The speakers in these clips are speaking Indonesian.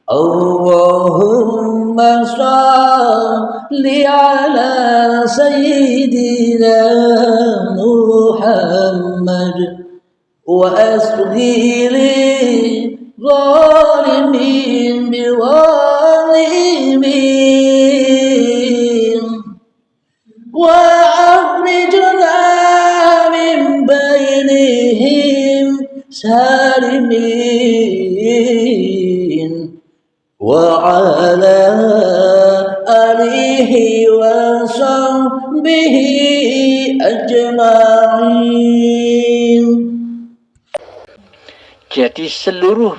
Allahumma salli ala sayyidina Muhammad wa asghiri zalimin biwalimin wa akhrijna min bainihim salimin wa ala alihi wa sahbihi ajma'in. Jadi seluruh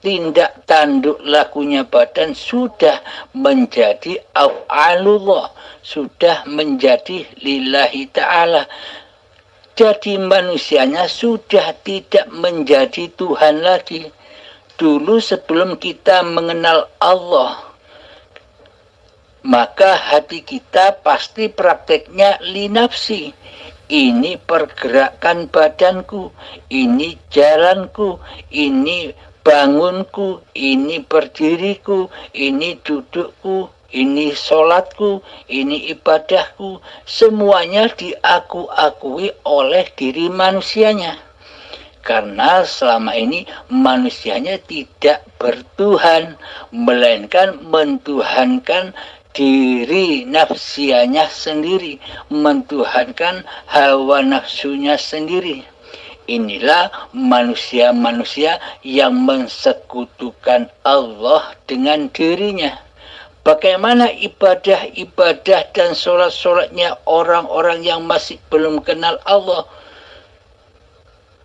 tindak tanduk lakunya badan sudah menjadi af'alullah, sudah menjadi lillahi ta'ala. Jadi manusianya sudah tidak menjadi Tuhan lagi. Dulu sebelum kita mengenal Allah, maka hati kita pasti prakteknya linafsi. Ini pergerakan badanku, ini jalanku, ini bangunku, ini berdiriku, ini dudukku, ini sholatku, ini ibadahku. Semuanya diaku-akui oleh diri manusianya. Karena selama ini manusianya tidak bertuhan, melainkan mentuhankan diri nafsianya sendiri, mentuhankan hawa nafsunya sendiri. Inilah manusia-manusia yang mensekutukan Allah dengan dirinya. Bagaimana ibadah-ibadah dan sholat-sholatnya orang-orang yang masih belum kenal Allah?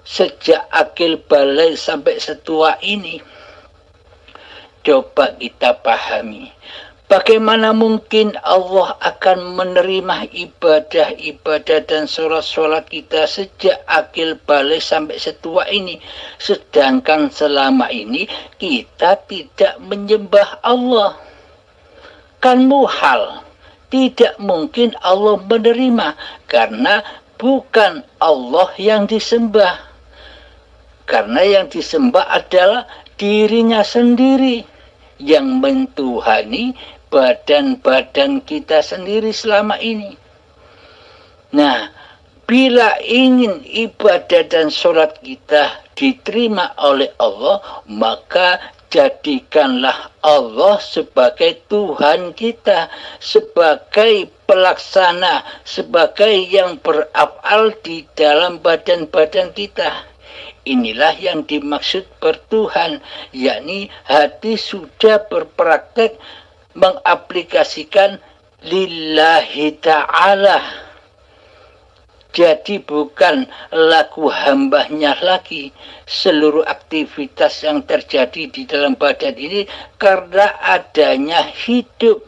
Sejak akil balik sampai setua ini, coba kita pahami. Bagaimana mungkin Allah akan menerima ibadah-ibadah dan sholat-sholat kita sejak akil balik sampai setua ini, sedangkan selama ini kita tidak menyembah Allah? Kan muhal, tidak mungkin Allah menerima, karena bukan Allah yang disembah. Karena yang disembah adalah dirinya sendiri yang mentuhani badan-badan kita sendiri selama ini. Nah, bila ingin ibadah dan sholat kita diterima oleh Allah, maka jadikanlah Allah sebagai Tuhan kita, sebagai pelaksana, sebagai yang beraf'al di dalam badan-badan kita. Inilah yang dimaksud bertuhan, yakni hati sudah berpraktek mengaplikasikan lillahi ta'ala. Jadi bukan laku hambanya lagi. Seluruh aktivitas yang terjadi di dalam badan ini karena adanya hidup.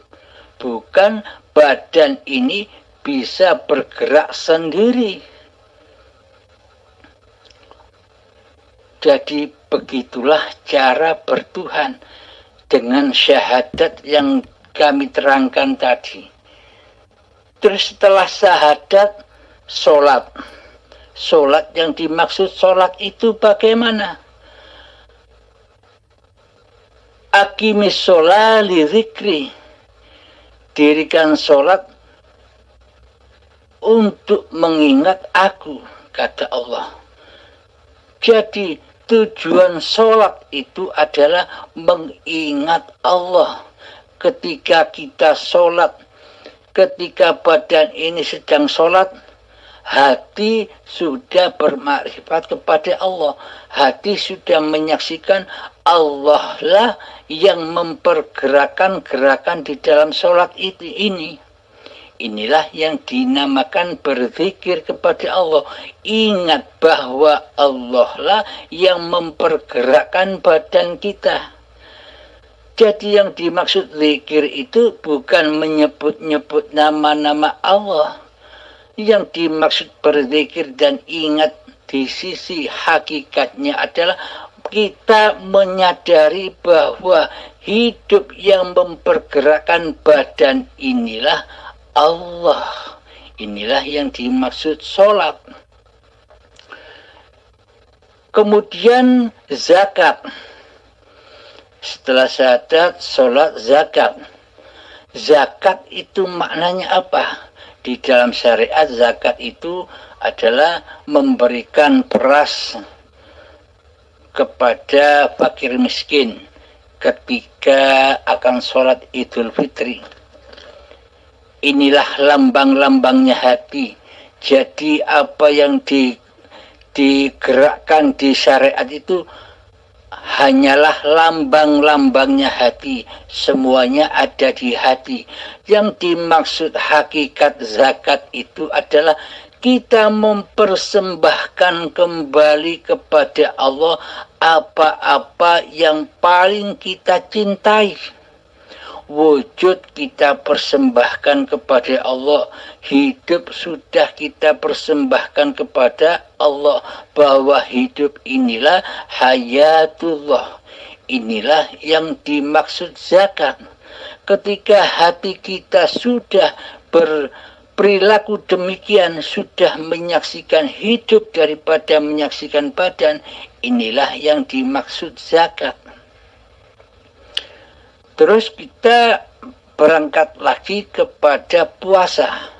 Bukan badan ini bisa bergerak sendiri. Jadi begitulah cara bertuhan dengan syahadat yang kami terangkan tadi. Terus setelah syahadat, sholat. Sholat yang dimaksud sholat itu bagaimana? Aqimis sholat li dzikri. Dirikan sholat untuk mengingat aku, kata Allah. Jadi tujuan sholat itu adalah mengingat Allah. Ketika kita sholat, ketika badan ini sedang sholat, hati sudah bermakrifat kepada Allah. Hati sudah menyaksikan Allah lah yang mempergerakan gerakan di dalam sholat ini. Inilah yang dinamakan berzikir kepada Allah. Ingat bahwa Allah lah yang mempergerakkan badan kita. Jadi yang dimaksud zikir itu bukan menyebut-nyebut nama-nama Allah. Yang dimaksud berzikir dan ingat di sisi hakikatnya adalah kita menyadari bahwa hidup yang mempergerakkan badan inilah Allah. Inilah yang dimaksud sholat. Kemudian zakat. setelah syahadat, sholat, zakat. Zakat itu maknanya apa? Di dalam syariat zakat itu adalah memberikan beras kepada fakir miskin ketika akan sholat Idul Fitri. Inilah lambang-lambangnya hati. Jadi apa yang digerakkan di syariat itu hanyalah lambang-lambangnya hati. Semuanya ada di hati. Yang dimaksud hakikat zakat itu adalah kita mempersembahkan kembali kepada Allah apa-apa yang paling kita cintai. Wujud kita persembahkan kepada Allah, hidup sudah kita persembahkan kepada Allah, bahwa hidup inilah hayatullah. Inilah yang dimaksud zakat. Ketika hati kita sudah perilaku demikian, sudah menyaksikan hidup daripada menyaksikan badan, inilah yang dimaksud zakat. Terus kita berangkat lagi kepada puasa.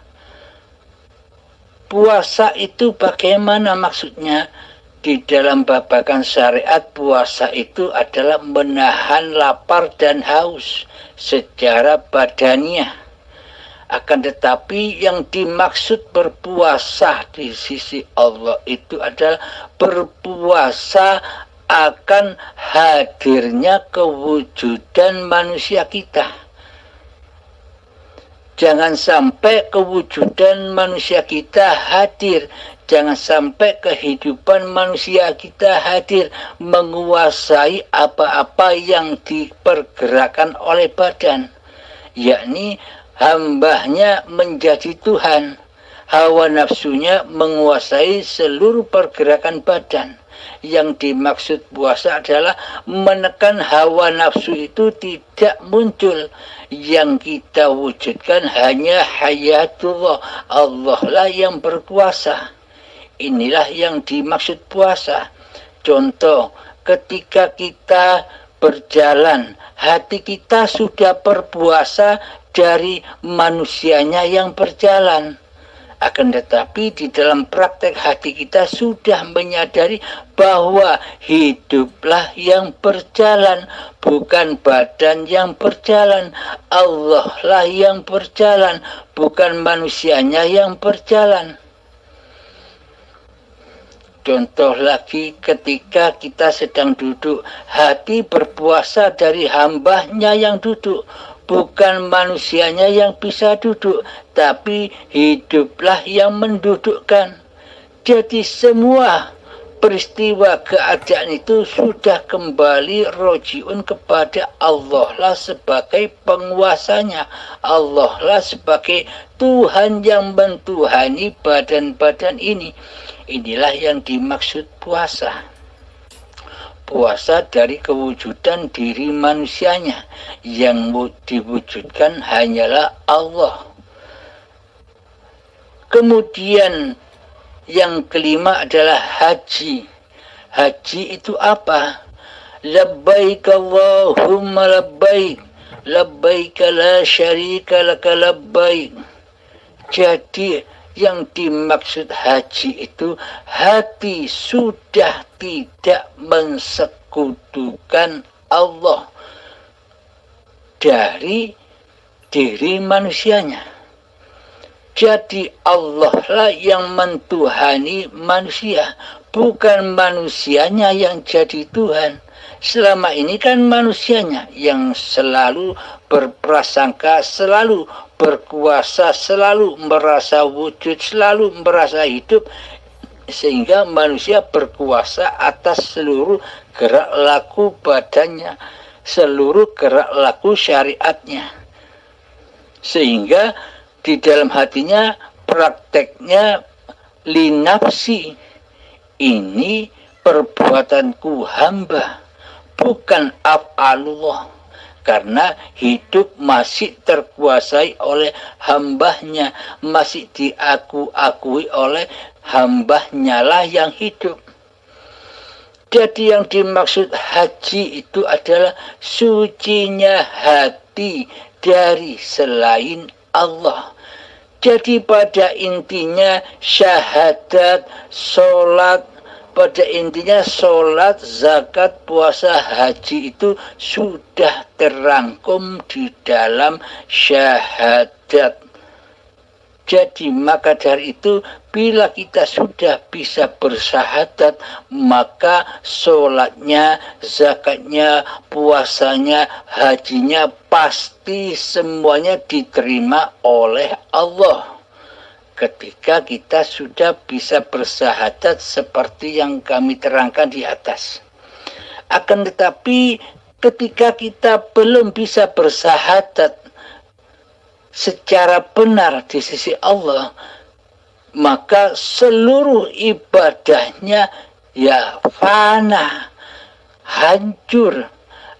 Puasa itu bagaimana maksudnya? Di dalam babakan syariat, puasa itu adalah menahan lapar dan haus secara badaniah. Akan tetapi yang dimaksud berpuasa di sisi Allah itu adalah berpuasa akan hadirnya kewujudan manusia kita. Jangan sampai kewujudan manusia kita hadir, jangan sampai kehidupan manusia kita hadir menguasai apa-apa yang dipergerakan oleh badan, yakni hambanya menjadi Tuhan, hawa nafsunya menguasai seluruh pergerakan badan. Yang dimaksud puasa adalah menekan hawa nafsu itu tidak muncul. Yang kita wujudkan hanya hayatullah. Allah lah yang berkuasa. Inilah yang dimaksud puasa. Contoh, ketika kita berjalan, hati kita sudah berpuasa dari manusianya yang berjalan. Akan tetapi di dalam praktek hati kita sudah menyadari bahwa hiduplah yang berjalan, bukan badan yang berjalan. Allah lah yang berjalan, bukan manusianya yang berjalan. Contoh lagi, ketika kita sedang duduk, hati berpuasa dari hambanya yang duduk, bukan manusianya yang bisa duduk, tapi hiduplah yang mendudukkan. Jadi semua peristiwa keadaan itu sudah kembali rojiun kepada Allah lah sebagai penguasanya. Allah lah sebagai Tuhan yang mentuhani badan-badan ini. Inilah yang dimaksud puasa. Puasa dari kewujudan diri manusianya, yang diwujudkan hanyalah Allah. Kemudian yang kelima adalah haji. Haji itu apa? Labbaik Allahumma labbaik, labbaik la syarika laka labbaik. Jadi yang dimaksud haji itu hati sudah tidak mensekutukan Allah dari diri manusianya. Jadi Allah lah yang mentuhani manusia, bukan manusianya yang jadi Tuhan. Selama ini kan manusianya yang selalu berprasangka, selalu berkuasa, selalu merasa wujud, selalu merasa hidup, sehingga manusia berkuasa atas seluruh gerak laku badannya, seluruh gerak laku syariatnya. Sehingga di dalam hatinya prakteknya linafsi, ini perbuatanku hamba, bukan af'alullah. Karena hidup masih terkuasai oleh hambanya, masih diakui oleh hambanya lah yang hidup. Jadi yang dimaksud haji itu adalah sucinya hati dari selain Allah. Jadi pada intinya syahadat, sholat, pada intinya sholat, zakat, puasa, haji itu sudah terangkum di dalam syahadat. Jadi maka dari itu bila kita sudah bisa bersyahadat, maka sholatnya, zakatnya, puasanya, hajinya pasti semuanya diterima oleh Allah. Ketika kita sudah bisa bersyahadat seperti yang kami terangkan di atas. Akan tetapi ketika kita belum bisa bersyahadat secara benar di sisi Allah, maka seluruh ibadahnya ya fana, hancur,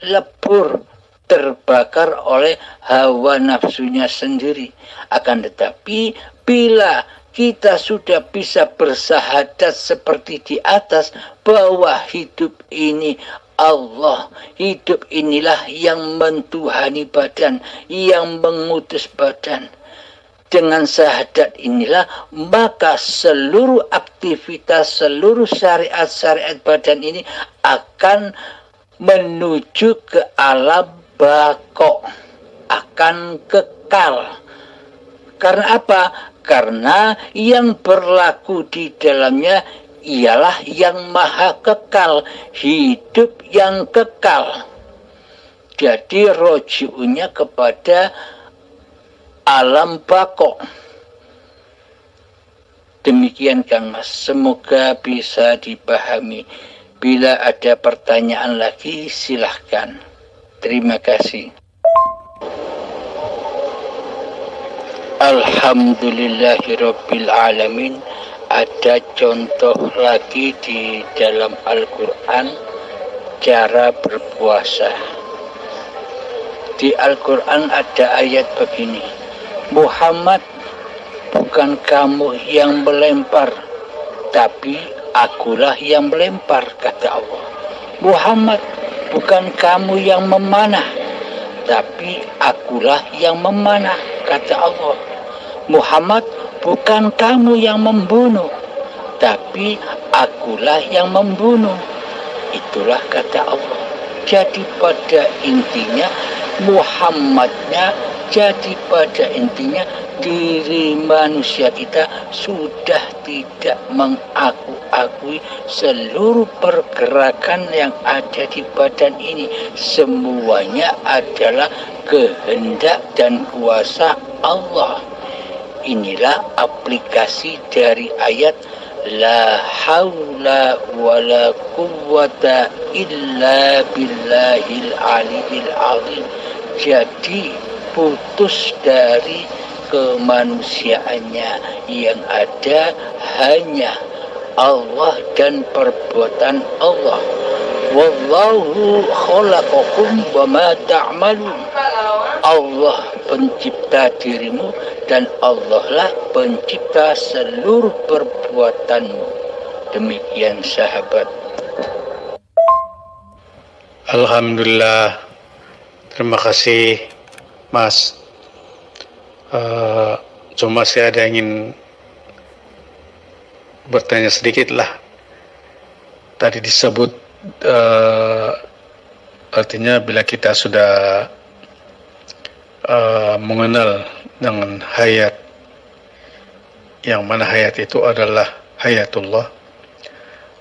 lebur, terbakar oleh hawa nafsunya sendiri. Akan tetapi bila kita sudah bisa bersyahadat seperti di atas bahwa hidup ini Allah, hidup inilah yang mentuhani badan, yang mengutus badan. Dengan syahadat inilah maka seluruh aktivitas, seluruh syariat-syariat badan ini akan menuju ke alam baqo, akan kekal. Karena apa? Karena yang berlaku di dalamnya ialah yang maha kekal, hidup yang kekal. Jadi roji'unya kepada alam baqo. Demikian Kang Mas, semoga bisa dipahami. Bila ada pertanyaan lagi silahkan. Terima kasih. Alhamdulillahirabbil alamin. Ada contoh lagi di dalam Al-Quran cara berpuasa. Di Al-Quran ada ayat begini, Muhammad, bukan kamu yang melempar, tapi akulah yang melempar, kata Allah. Muhammad, bukan kamu yang memanah, tapi akulah yang memanah, kata Allah. Muhammad, bukan kamu yang membunuh, tapi akulah yang membunuh. Itulah kata Allah. Jadi pada intinya Muhammadnya, jadi pada intinya diri manusia kita sudah tidak mengaku-akui seluruh pergerakan yang ada di badan ini. Semuanya adalah kehendak dan kuasa Allah. Inilah aplikasi dari ayat la haula wala quwwata illa billahil aliyil azim. Jadi putus dari kemanusiaannya, yang ada hanya Allah dan perbuatan Allah. Wallahu khalaqakum wa ma ta'malun. Allah pencipta dirimu dan Allah lah pencipta seluruh perbuatanmu. Demikian sahabat. Alhamdulillah. Terima kasih Mas. Cuma saya ada ingin bertanya sedikit lah. Tadi disebut artinya bila kita sudah mengenal dengan hayat, yang mana hayat itu adalah hayatullah,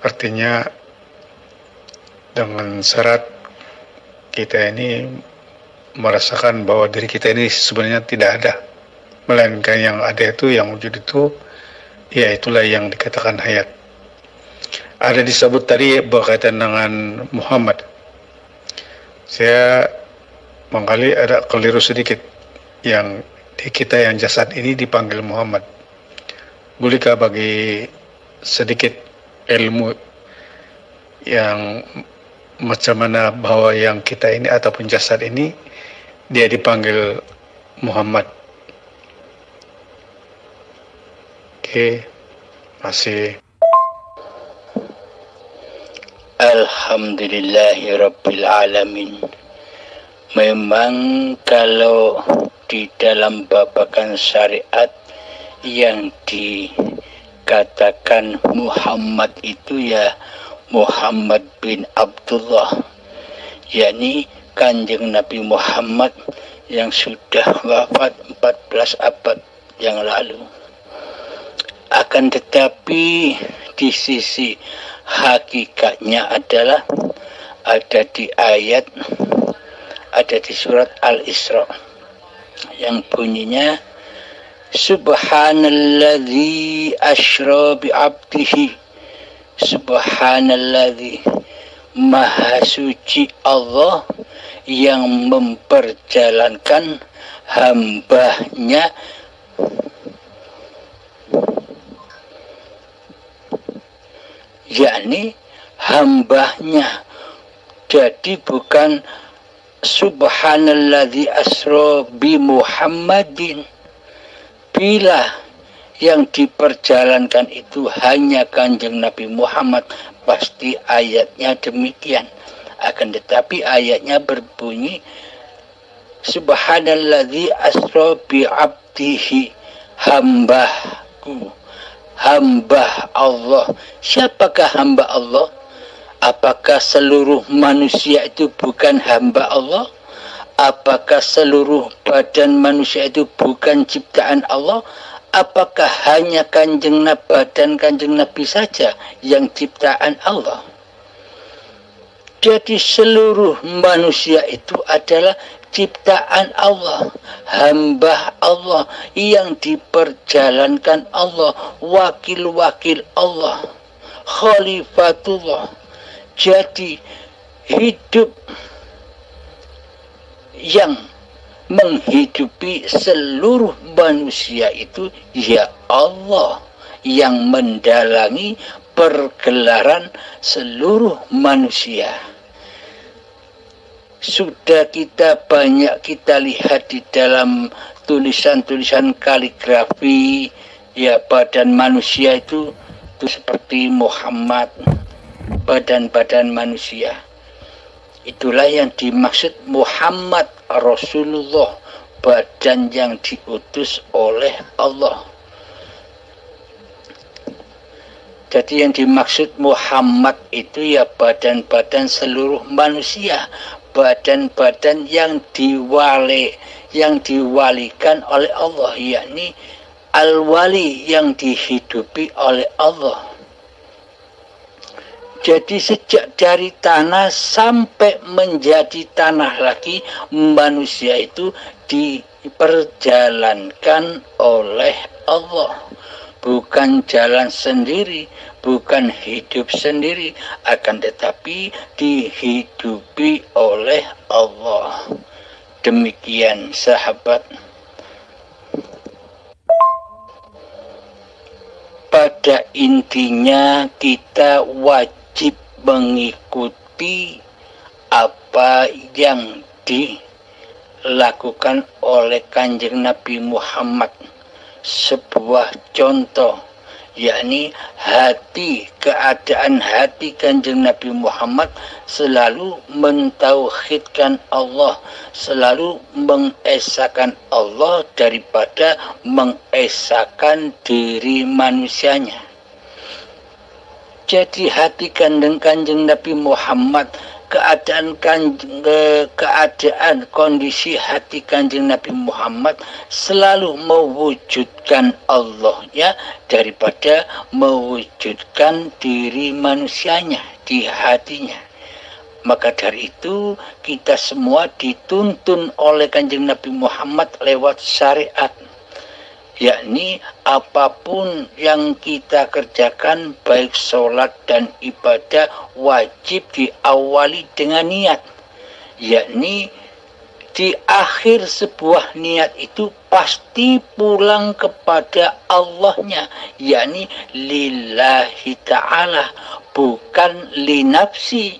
artinya dengan syarat kita ini merasakan bahwa diri kita ini sebenarnya tidak ada, melainkan yang ada itu, yang wujud itu, ya itulah yang dikatakan hayat. Ada disebut tadi berkaitan dengan Muhammad. Saya mengkali ada keliru sedikit, yang di kita yang jasad ini dipanggil Muhammad. Bolehkah bagi sedikit ilmu yang macam mana bahwa yang kita ini ataupun jasad ini dia dipanggil Muhammad? Oke, masih. Alhamdulillahirabbil alamin. Memang kalau di dalam babakan syariat yang dikatakan Muhammad itu ya Muhammad bin Abdullah, yakni Kanjeng Nabi Muhammad yang sudah wafat 14 abad yang lalu. Akan tetapi di sisi hakikatnya adalah ada di surat Al-Isra yang bunyinya Subhanalladzi asra bi 'abdihi. Subhanalladzi, maha suci Allah yang memperjalankan hambanya, yakni hambanya. Jadi bukan Subhanalladzi asra bi Muhammadin. Bila yang diperjalankan itu hanya Kanjeng Nabi Muhammad, pasti ayatnya demikian. Akan tetapi ayatnya berbunyi Subhanalladzi asra bi 'abdihi, hambaku, hamba Allah. Siapakah hamba Allah? Apakah seluruh manusia itu bukan hamba Allah? Apakah seluruh badan manusia itu bukan ciptaan Allah? Apakah hanya badan Kanjeng Nabi saja yang ciptaan Allah? Jadi seluruh manusia itu adalah ciptaan Allah, hamba Allah yang diperjalankan Allah, wakil-wakil Allah, khalifatullah. Jadi hidup yang menghidupi seluruh manusia itu ya Allah, yang mendalangi pergelaran seluruh manusia. Sudah banyak kita lihat di dalam tulisan-tulisan kaligrafi, ya badan manusia itu seperti Muhammad, badan-badan manusia. Itulah yang dimaksud Muhammad Rasulullah, badan yang diutus oleh Allah. Jadi yang dimaksud Muhammad itu ya badan-badan seluruh manusia, badan-badan yang diwalikan oleh Allah, yakni al-wali yang dihidupi oleh Allah. Jadi sejak dari tanah sampai menjadi tanah lagi, manusia itu diperjalankan oleh Allah. Bukan jalan sendiri, bukan hidup sendiri, akan tetapi dihidupi oleh Allah. Demikian sahabat. Pada intinya kita wajib mengikuti apa yang dilakukan oleh Kanjeng Nabi Muhammad. Sebuah contoh, yakni keadaan hati Kanjeng Nabi Muhammad selalu mentauhidkan Allah, selalu mengesahkan Allah daripada mengesahkan diri manusianya. Jadi hati Kanjeng Nabi Muhammad, kondisi hati Kanjeng Nabi Muhammad selalu mewujudkan Allah ya, daripada mewujudkan diri manusianya di hatinya. Maka dari itu kita semua dituntun oleh Kanjeng Nabi Muhammad lewat syariat, yakni apapun yang kita kerjakan, baik sholat dan ibadah, wajib diawali dengan niat. Yakni di akhir sebuah niat itu pasti pulang kepada Allahnya, yakni lillahi ta'ala, bukan li nafsi.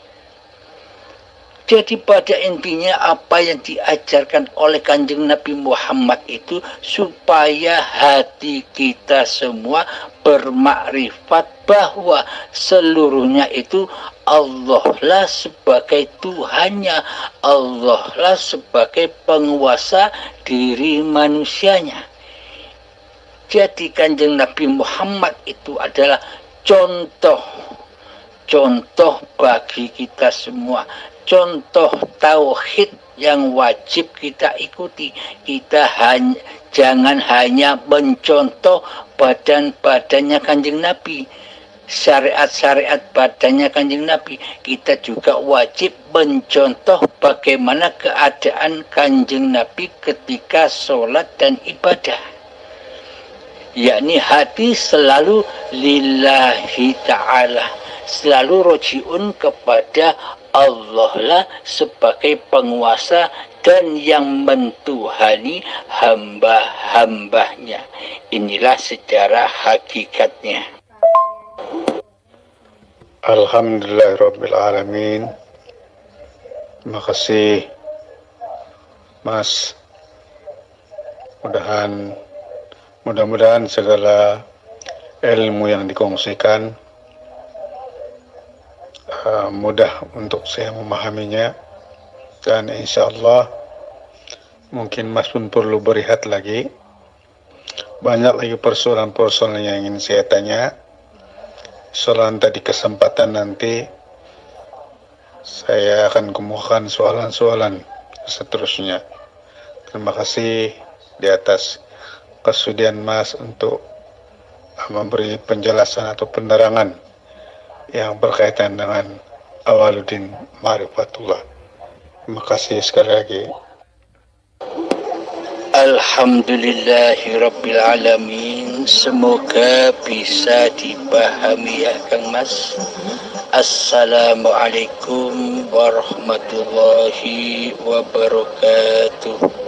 Jadi pada intinya apa yang diajarkan oleh Kanjeng Nabi Muhammad itu supaya hati kita semua bermakrifat bahwa seluruhnya itu Allah lah sebagai Tuhannya, Allah lah sebagai penguasa diri manusianya. Jadi Kanjeng Nabi Muhammad itu adalah contoh bagi kita semua, contoh tauhid yang wajib kita ikuti. Kita jangan hanya mencontoh badannya Kanjeng Nabi, syariat-syariat badannya Kanjeng Nabi. Kita juga wajib mencontoh bagaimana keadaan Kanjeng Nabi ketika sholat dan ibadah. Yakni hati selalu lillahi ta'ala, selalu rojiun kepada Allah lah sebagai penguasa dan yang mentuhani hamba-hambanya. Inilah sejarah hakikatnya. Alhamdulillahirrabbilalamin. Terima kasih Mas. Mudah-mudahan segala ilmu yang dikongsikan mudah untuk saya memahaminya, dan insya Allah mungkin Mas pun perlu berehat lagi. Banyak lagi persoalan-persoalan yang ingin saya tanya. Soalan tadi kesempatan nanti saya akan kemukakan soalan-soalan seterusnya. Terima kasih di atas kesudian Mas untuk memberi penjelasan atau penerangan yang berkaitan dengan Awaluddin Ma'rifatullah. Terima kasih sekali lagi. Alhamdulillahirrabbilalamin. Semoga bisa dipahami ya Kang Mas. Assalamualaikum warahmatullahi wabarakatuh.